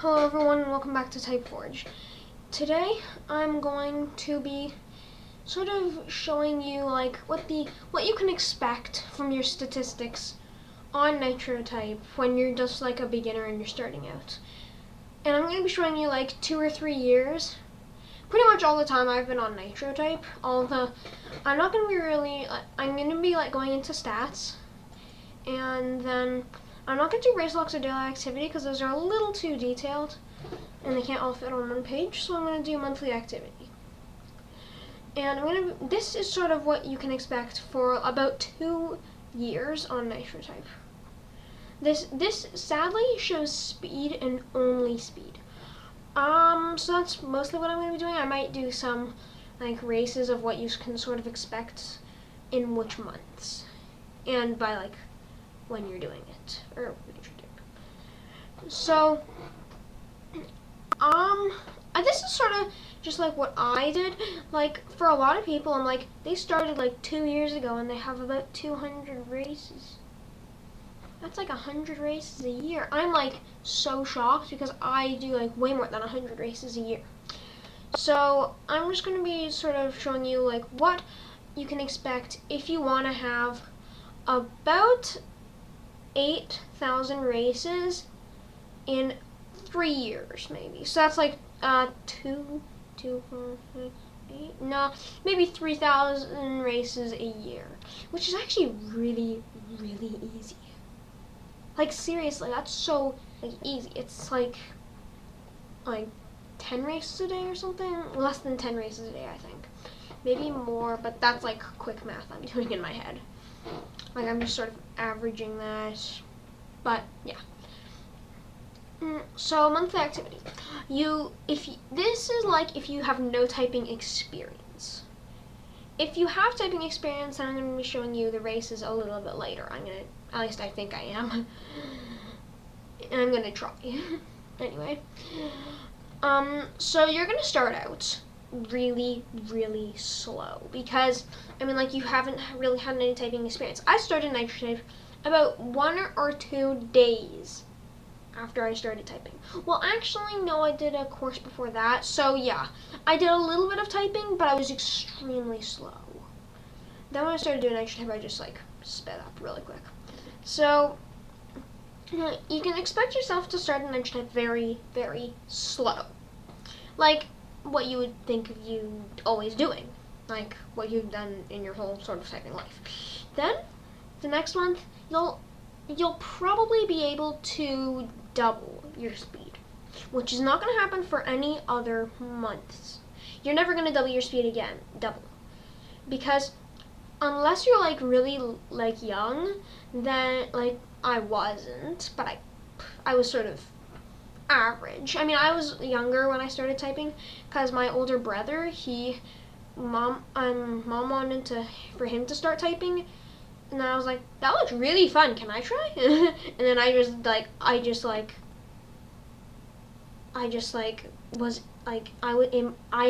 Hello everyone and welcome back to Typeforge. Today I'm going to be sort of showing you like what you can expect from your statistics on nitro type when you're just like a beginner and you're starting out. And I'm going to be showing you like 2 or 3 years. Pretty much all the time I've been on nitro type. I'm not going to be really I'm going to be like going into stats, and then I'm not going to do race locks or daily activity because those are a little too detailed and they can't all fit on one page, so I'm going to do monthly activity. And this is sort of what you can expect for about 2 years on nitro type. This sadly shows speed and only speed. So that's mostly what I'm going to be doing. I might do some like races of what you can sort of expect in which months and by like when you're doing it, or what you should do. So, this is sort of just like what I did. Like, for a lot of people, I'm like, they started like 2 years ago and they have about 200 races. That's like 100 races a year. I'm like so shocked because I do like way more than 100 races a year. So, I'm just going to be sort of showing you like what you can expect if you want to have about 8,000 races in 3 years, maybe. So that's like 2, 4, 6, 8, no, maybe 3,000 races a year, which is actually really, really easy. Like seriously, that's so like easy. It's like 10 races a day or something. Less than 10 races a day, I think. Maybe more, but that's like quick math I'm doing in my head. Like I'm just sort of averaging that, but yeah. So monthly activity. This is like if you have no typing experience. If you have typing experience, then I'm going to be showing you the races a little bit later. At least I think I am, and I'm going to try. Anyway, so you're going to start out really, really slow because like you haven't really had any typing experience. I started nitro type about 1 or 2 days after I started typing. Well, actually, no, I did a course before that. So yeah, I did a little bit of typing, but I was extremely slow. Then when I started doing nitro type, I just like sped up really quick. So you can expect yourself to start in nitro type very, very slow, like what you would think of you always doing, like what you've done in your whole sort of typing life. Then the next month you'll probably be able to double your speed, which is not going to happen for any other months. You're never going to double your speed again, because unless you're like really like young, then like I wasn't, but I was sort of average. I mean, I was younger when I started typing because my older brother, mom wanted for him to start typing, and I was like, that looks really fun, can I try? And then I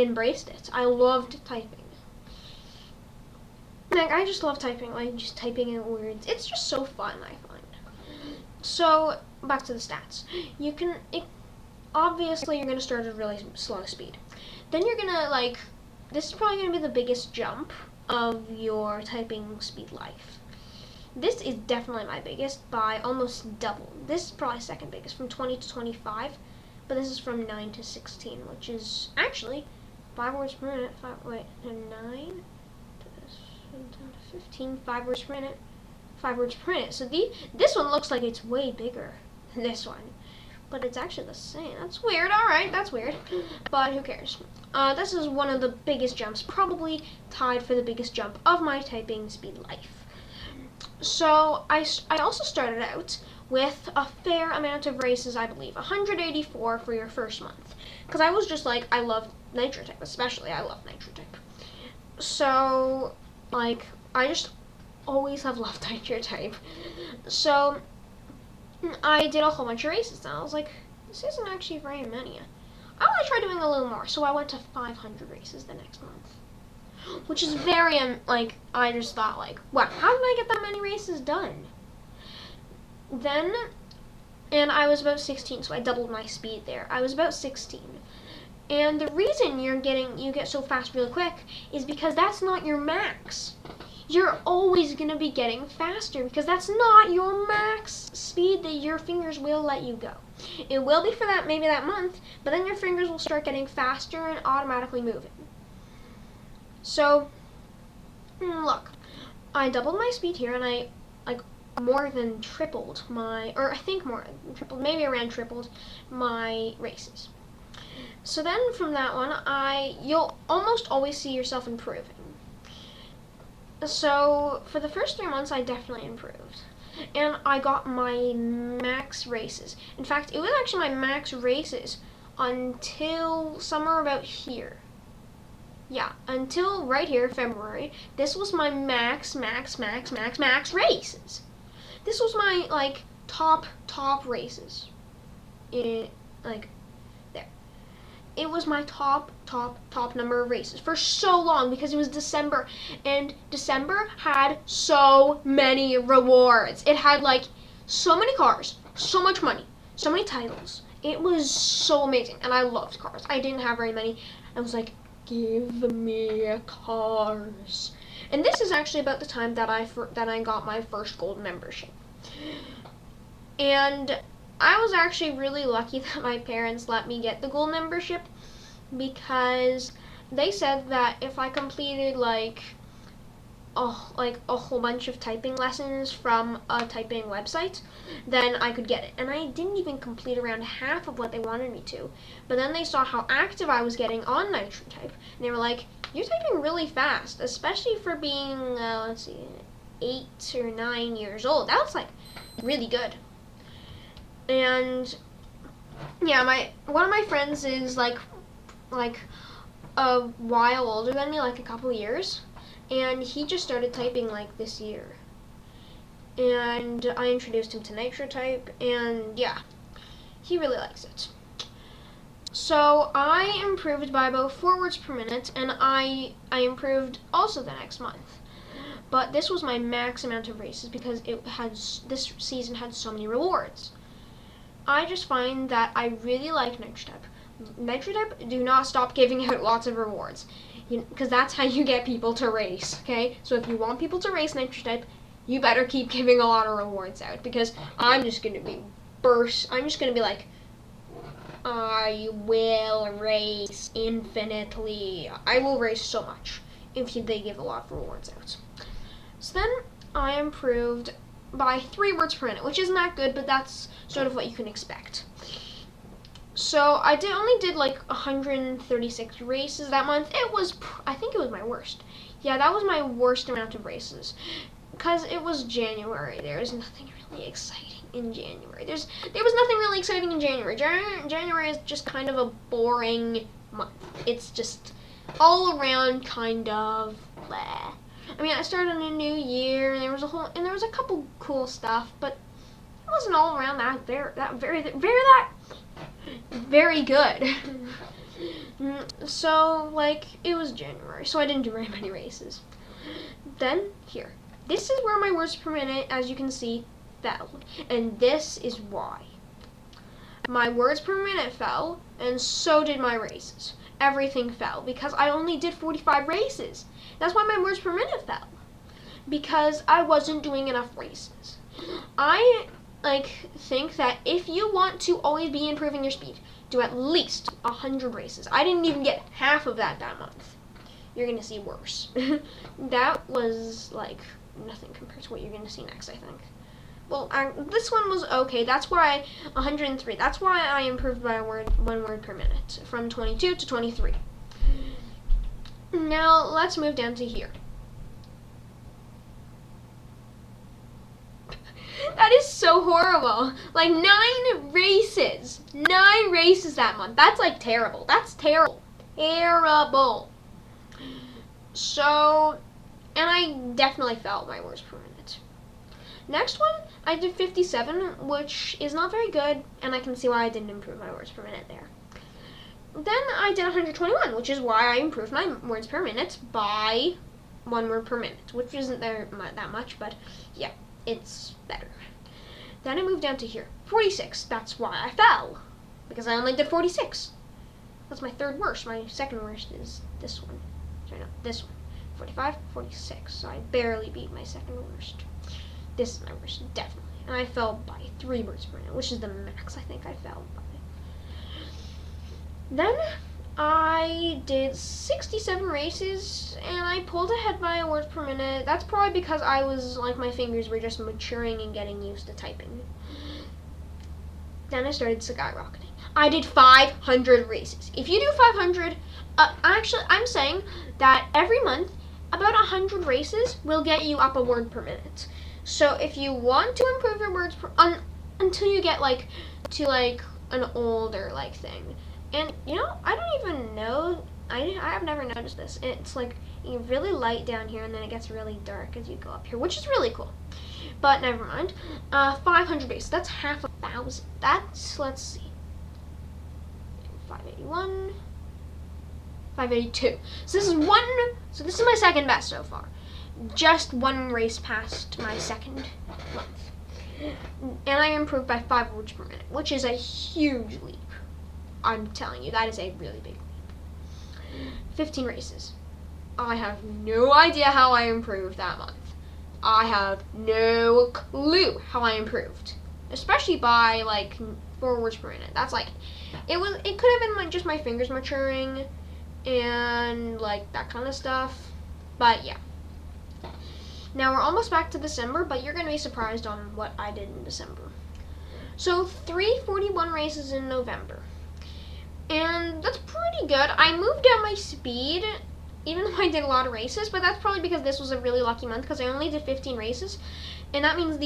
embraced it. I loved typing. Like I just love typing, like just typing in words. It's just so fun, I find. So back to the stats. Obviously you're gonna start at a really slow speed. Then you're gonna this is probably gonna be the biggest jump of your typing speed life. This is definitely my biggest by almost double. This is probably second biggest, from 20 to 25, but this is from 9 to 16, which is actually 5 words per minute. 9 to 15, 5 words per minute. 5 words per minute. So this one looks like it's way bigger than this one, but it's actually the same. That's weird. Alright, that's weird, but who cares? This is one of the biggest jumps, probably tied for the biggest jump of my typing speed life. So I also started out with a fair amount of races, I believe, 184 for your first month, because I was just like, I love nitro type, especially I love nitro type. So I just always have loved nitro type. So I did a whole bunch of races, and I was like, this isn't actually very many. I want to try doing a little more, so I went to 500 races the next month, which is very, I just thought, wow, how did I get that many races done? Then and I was about 16, so I doubled my speed there. I was about 16. And the reason you get so fast really quick is because that's not your max. You're always going to be getting faster because that's not your max speed that your fingers will let you go. It will be for that maybe that month, but then your fingers will start getting faster and automatically moving. So, look, I doubled my speed here, and I more than tripled maybe around tripled my races. So then from that one, you'll almost always see yourself improving. So for the first 3 months, I definitely improved. And I got my max races. In fact, it was actually my max races until somewhere about here. Yeah, until right here, February. This was my max races. This was my, top races. There. It was my top number of races for so long because it was December, and December had so many rewards. It had so many cars, so much money, so many titles. It was so amazing, and I loved cars. I didn't have very many. I was like, give me cars. And this is actually about the time that I got my first gold membership. And I was actually really lucky that my parents let me get the gold membership because they said that if I completed a whole bunch of typing lessons from a typing website, then I could get it. And I didn't even complete around half of what they wanted me to. But then they saw how active I was getting on nitro type, and they were like, "You're typing really fast, especially for being 8 or 9 years old. That's really good." And yeah, one of my friends is like a while older than me, a couple years, and he just started typing this year. And I introduced him to nitro type, and yeah, he really likes it. So I improved by about 4 words per minute, and I improved also the next month. But this was my max amount of races because this season had so many rewards. I just find that I really like nitro type. Nitro type, do not stop giving out lots of rewards, because that's how you get people to race. Okay, so if you want people to race nitro type, you better keep giving a lot of rewards out, because I'm just gonna be like, I will race infinitely. I will race so much if they give a lot of rewards out. So then I improved by 3 words per minute, which isn't that good, but that's sort of what you can expect. So I only did 136 races that month. I think it was my worst. Yeah, that was my worst amount of races because it was January. There was nothing really exciting in January. There was nothing really exciting in January. January is just kind of a boring month. It's just all around kind of bleh. I mean, I started a new year, and there was a couple cool stuff, but it wasn't all around very good. So, it was January, so I didn't do very many races. Then, here. This is where my words per minute, as you can see, fell. And this is why. My words per minute fell, and so did my races. Everything fell, because I only did 45 races. That's why my words per minute fell. Because I wasn't doing enough races. I think that if you want to always be improving your speed, do at least 100 races. I didn't even get half of that month. You're gonna see worse. That was nothing compared to what you're gonna see next, I think. Well, this one was okay. That's why 103. That's why I improved by 1 word per minute, from 22 to 23. Now let's move down to here. That is so horrible. 9 races. 9 races that month. That's terrible. That's terrible. Terrible. So, and I definitely felt my words per minute. Next one, I did 57, which is not very good, and I can see why I didn't improve my words per minute there. Then I did 121, which is why I improved my words per minute by 1 word per minute, which isn't that much, but yeah, it's better. Then I moved down to here, 46. That's why I fell, because I only did 46. That's my third worst. My second worst is this one. Sorry, no, this one. 45, 46. So I barely beat my second worst. This is my worst, definitely. And I fell by 3 words per minute, which is the max I think I fell by. Then I did 67 races, and I pulled ahead by a word per minute. That's probably because I was, like, my fingers were just maturing and getting used to typing. Then I started skyrocketing. I did 500 races. If you do 500, actually, I'm saying that every month, about 100 races will get you up a word per minute. So if you want to improve your words until you get, like, to, like, an older, like, thing. And, you know, I don't even know, I have never noticed this. It's, like, really light down here, and then it gets really dark as you go up here, which is really cool. But never mind. 500 races, that's half 1,000. That's, let's see, 581, 582. So this is my second best so far. Just one race past my second month. And I improved by 5 words per minute, which is a huge leap. I'm telling you, that is a really big leap. 15 races. I have no idea how I improved that month. I have no clue how I improved. Especially by, like, 4 words per minute. That's like, it could have been, like, just my fingers maturing and, like, that kind of stuff. But yeah. Now we're almost back to December, but you're going to be surprised on what I did in December. So 341 races in November. And that's pretty good. I moved down my speed, even though I did a lot of races, but that's probably because this was a really lucky month, because I only did 15 races. And that means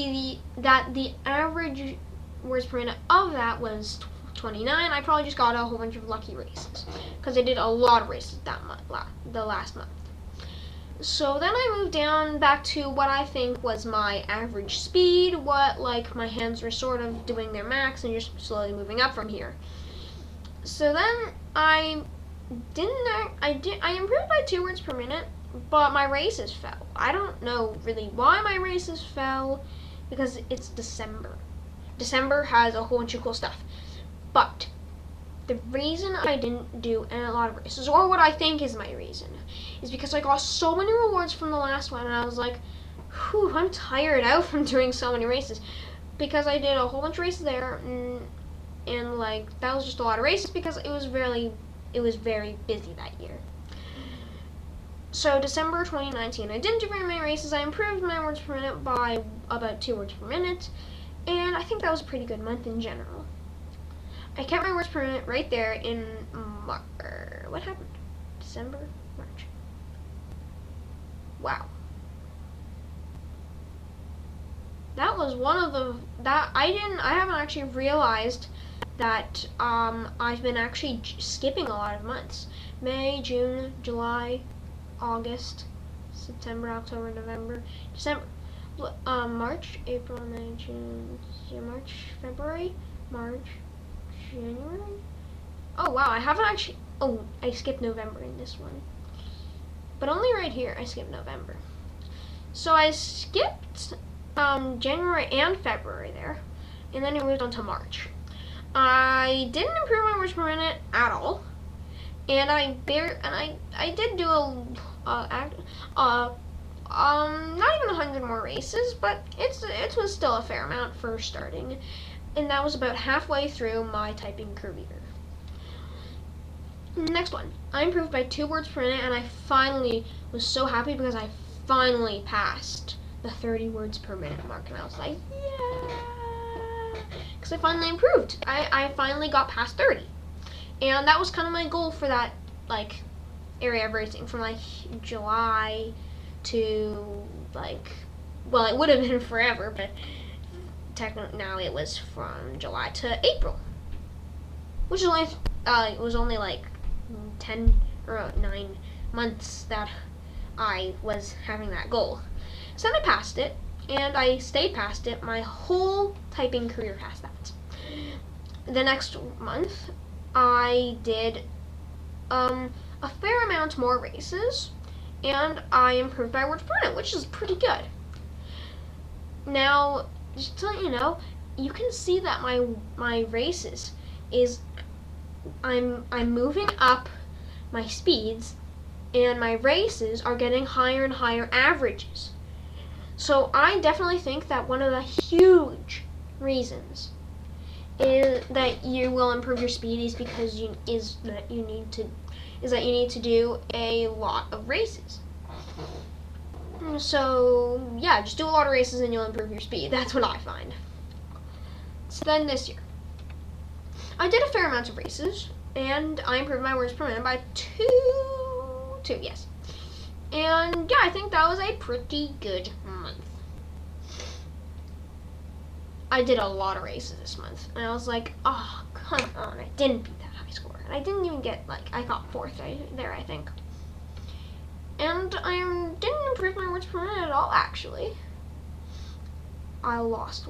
that the average words per minute of that was 29. I probably just got a whole bunch of lucky races, because I did a lot of races that month, the last month. So then I moved down back to what I think was my average speed, what, like, my hands were sort of doing their max and just slowly moving up from here. So then I improved by 2 words per minute, but my races fell. I don't know really why my races fell, because it's December. December has a whole bunch of cool stuff. But the reason I didn't do a lot of races, or what I think is my reason, is because I got so many rewards from the last one, and I was like, whew, I'm tired out from doing so many races. Because I did a whole bunch of races there, and like, that was just a lot of races because it was very busy that year. So December 2019, I didn't do very many races. I improved my words per minute by about 2 words per minute, and I think that was a pretty good month in general. I kept my words per minute right there in March. What happened? December, March. Wow. That was one of the, I haven't actually realized that I've been actually skipping a lot of months. May, June, July, August, September, October, November, December, March, April, May, June, March, February, March, January. Oh wow, I haven't actually, oh, I skipped November in this one. But only right here, I skipped November. So I skipped January and February there, and then it moved on to March. I didn't improve my words per minute at all, and I did do not even 100 more races, but it was still a fair amount for starting, and that was about halfway through my typing career. Next one, I improved by 2 words per minute, and I finally was so happy because I finally passed the 30 words per minute mark, and I was like, yeah, because I finally improved. I finally got past 30, and that was kind of my goal for that, like, area of racing, from like July to, like, well, it would have been forever, but technically now it was from July to April, which is only it was only like 10 or 9 months that I was having that goal. So then I passed it, and I stayed past it my whole typing career past that. The next month, I did a fair amount more races, and I improved by words per minute, which is pretty good. Now, just to let you know, you can see that my races is I'm moving up my speeds, and my races are getting higher and higher averages. So I definitely think that one of the huge reasons is that you will improve your speed is because you need to do a lot of races. So yeah, just do a lot of races and you'll improve your speed. That's what I find. So then this year, I did a fair amount of races, and I improved my words per minute by two, yes. And yeah, I think that was a pretty good month. I did a lot of races this month, and I was like, oh, come on, I didn't beat that high score. And I didn't even get, I got 4th there, I think. And I didn't improve my words per minute at all, actually. I lost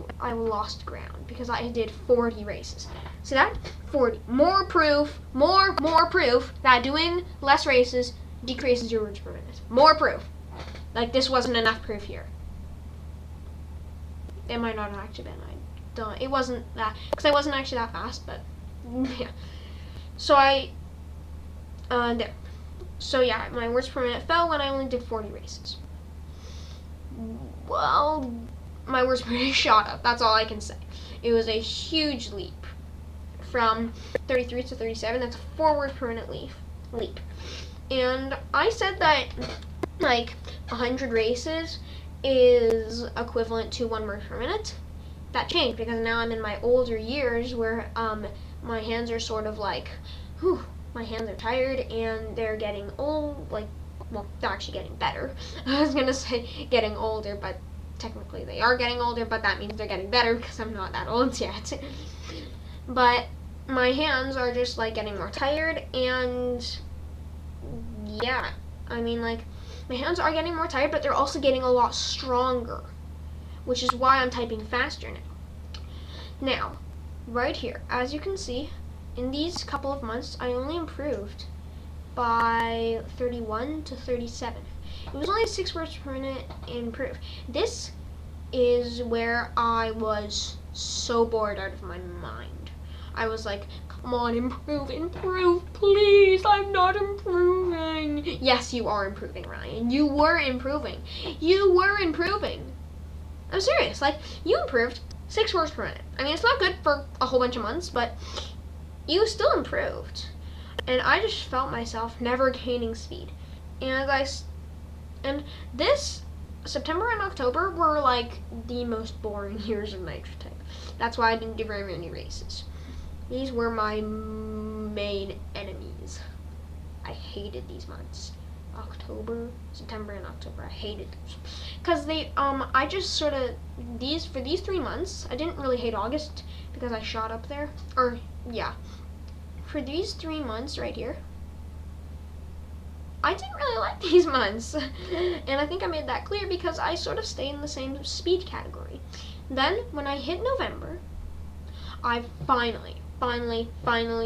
ground because I did 40 races. See that? 40. More proof that doing less races decreases your words per minute. More proof. Like, this wasn't enough proof here. It might not have actually been. It wasn't that, because I wasn't actually that fast, but yeah. So there. So yeah, my words per minute fell when I only did 40 races. Well, my words per minute shot up. That's all I can say. It was a huge leap from 33 to 37. That's a 4 words per minute leap. And I said that 100 races is equivalent to 1 word per minute. That changed because now I'm in my older years where my hands are sort of my hands are tired and they're getting old. Well, they're actually getting better. I was gonna say getting older, but technically they are getting older, but that means they're getting better because I'm not that old yet. But my hands are just getting more tired, and yeah, I mean my hands are getting more tired, but they're also getting a lot stronger, which is why I'm typing faster now. Now, right here, as you can see, in these couple of months, I only improved by 31 to 37. It was only 6 words per minute improved. This is where I was so bored out of my mind. I was like, come on, improve, please, I'm not improving. Yes, you are improving, Ryan. You were improving. I'm serious, you improved 6 words per minute. I mean, it's not good for a whole bunch of months, but you still improved. And I just felt myself never gaining speed. And this September and October were the most boring years of nitro type. That's why I didn't do very many races. These were my main enemies. I hated these months. September and October. I hated those. Because I just sort of, for these 3 months, I didn't really hate August because I shot up there. Yeah. For these 3 months right here, I didn't really like these months. And I think I made that clear because I sort of stayed in the same speed category. Then, when I hit November, I finally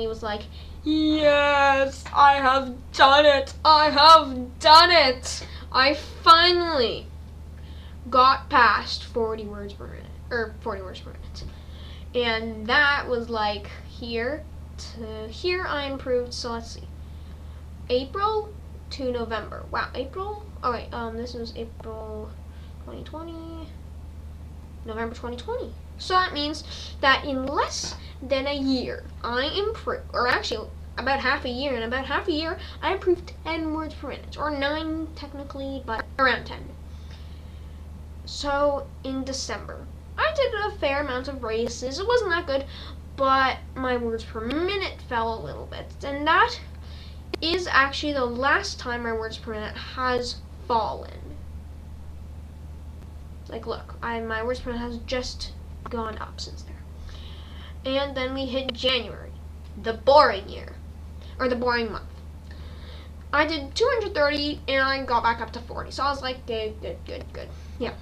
was like, yes, I have done it. I finally got past 40 words per minute. And that was here to here I improved. So let's see. April to November. Wow, April? Oh wait, this was April 2020. November 2020. So that means that in less than a year, I improved, or actually about half a year, I improved 10 words per minute, or 9 technically, but around 10. So in December, I did a fair amount of races. It wasn't that good, but my words per minute fell a little bit, and that is actually the last time my words per minute has fallen. Look, my words per minute has just gone up since there. And then we hit January, the boring year, or the boring month. I did 230 and I got back up to 40. So I was like, good. Yeah.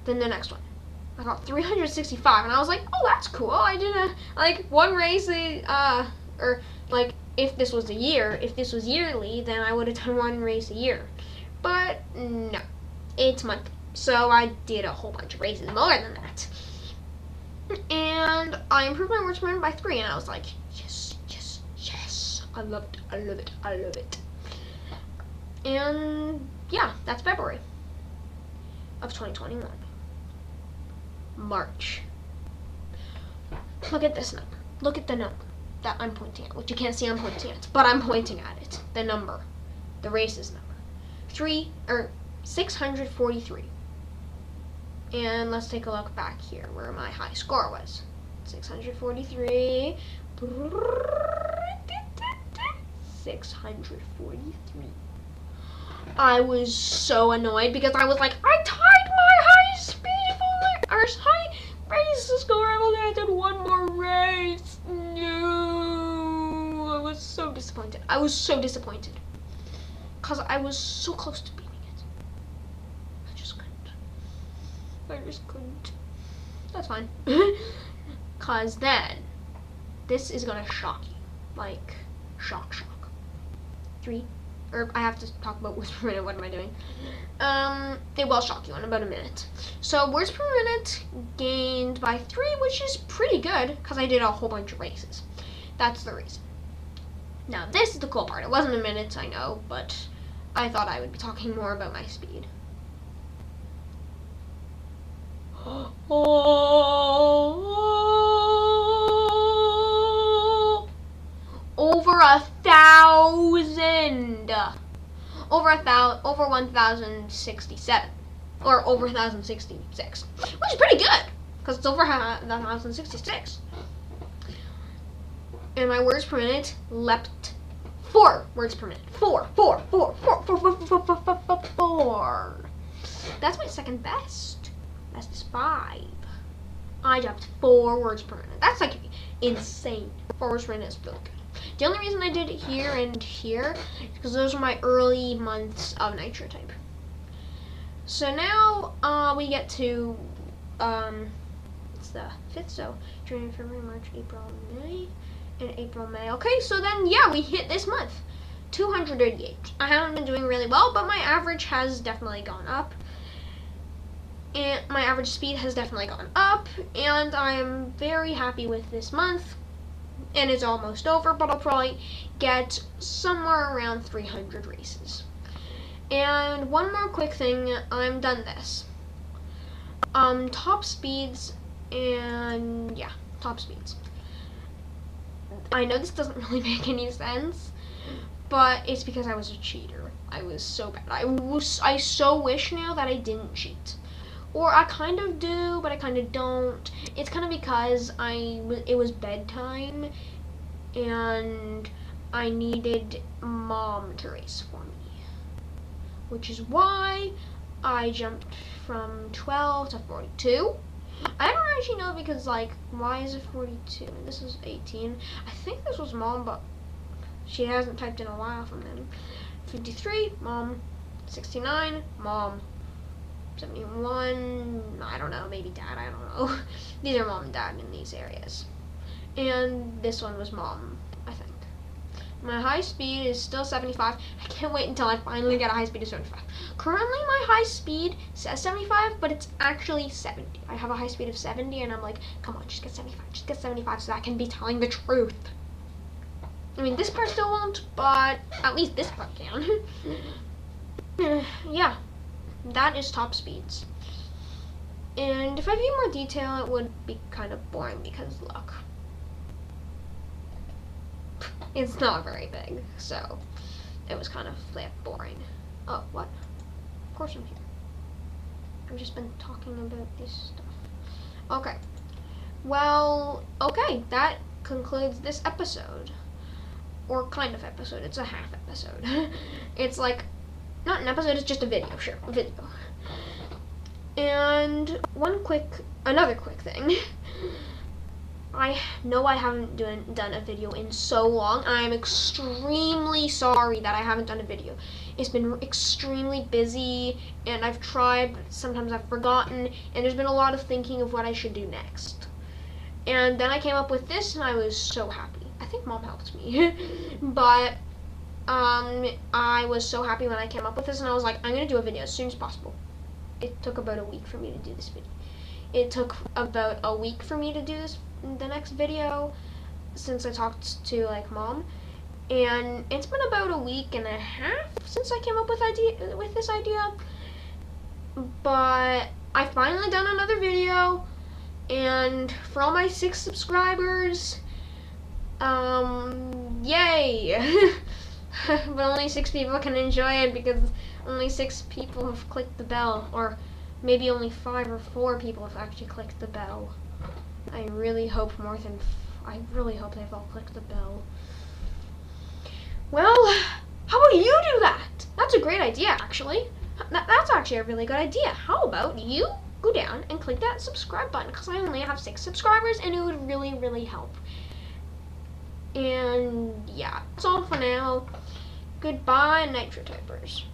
Then the next one, I got 365 and I was like, oh, that's cool. I did one race, if this was yearly, then I would have done 1 race a year. But no, it's monthly. So I did a whole bunch of races more than that. And I improved my words per minute by 3, and I was like, yes, yes, yes. I love it, I love it, I love it. And yeah, that's February of 2021. March. Look at this number. Look at the number that I'm pointing at, which you can't see I'm pointing at, but I'm pointing at it. The number. The races number. 643. And let's take a look back here where my high score was. 643. 643. I was so annoyed because I was like, I tied my high speed for our high race score. I've only did one more race. No. I was so disappointed. I was so disappointed. Because I was so close to beating it. I just couldn't. That's fine. Because then, this is going to shock you. Like, shock. 3. Or I have to talk about words per minute. What am I doing? It will shock you in about a minute. So words per minute gained by 3, which is pretty good because I did a whole bunch of races. That's the reason. Now this is the cool part. It wasn't a minute, I know, but I thought I would be talking more about my speed. Over 1,000. Over 1,067. Or over 1,066. Which is pretty good. Because it's over 1,066. And my words per minute leapt 4 words per minute. 4. That's my second best. Best is 5. I jumped 4 words per minute. That's like insane. 4 words per minute is really good. The only reason I did it here and here is because those are my early months of nitro type. So now we get to it's the 5th, so January, February, March, April, May, and April, May. Okay, so then yeah, we hit this month 288. I haven't been doing really well, but my average has definitely gone up. And my average speed has definitely gone up, and I am very happy with this month. And it's almost over, but I'll probably get somewhere around 300 races. And one more quick thing, I'm done this. Top speeds, and yeah, top speeds. I know this doesn't really make any sense, but it's because I was a cheater. I was so bad. I so wish now that I didn't cheat. Or I kind of do, but I kind of don't. It's kind of because it was bedtime, and I needed Mom to race for me. Which is why I jumped from 12 to 42. I don't actually know because, like, why is it 42? This is 18. I think this was Mom, but she hasn't typed in a while from them. 53, Mom. 69, Mom. 71, I don't know, maybe Dad, I don't know. These are Mom and Dad in these areas. And this one was Mom, I think. My high speed is still 75. I can't wait until I finally get a high speed of 75. Currently, my high speed says 75, but it's actually 70. I have a high speed of 70, and I'm like, come on, just get 75. Just get 75 so that I can be telling the truth. I mean, this part still won't, but at least this part can. Yeah. That is top speeds. And if I gave more detail, it would be kind of boring because look. It's not very big, so it was kind of boring. Oh, what? Of course I'm here. I've just been talking about this stuff. Okay. Well, okay, that concludes this episode. Or kind of episode. It's a half episode. It's like not an episode, it's just a video, sure, a video. And another quick thing. I know I haven't done a video in so long. I'm extremely sorry that I haven't done a video. It's been extremely busy, and I've tried, but sometimes I've forgotten, and there's been a lot of thinking of what I should do next. And then I came up with this, and I was so happy. I think Mom helped me. But I was so happy when I came up with this, and I was like, I'm gonna do a video as soon as possible. It took about a week for me to do this video. it took about a week for me to do the next video, since I talked to like Mom, and it's been about a week and a half since I came up with this idea. But I finally done another video, and for all my 6 subscribers, yay! But only 6 people can enjoy it because only 6 people have clicked the bell, or maybe only 5 or 4 people have actually clicked the bell. I really hope they've all clicked the bell. Well, how about you do that? That's a great idea, actually. That's actually a really good idea. How about you go down and click that subscribe button, because I only have 6 subscribers and it would really, really help. And yeah, that's all for now. Goodbye, Nitro Typers.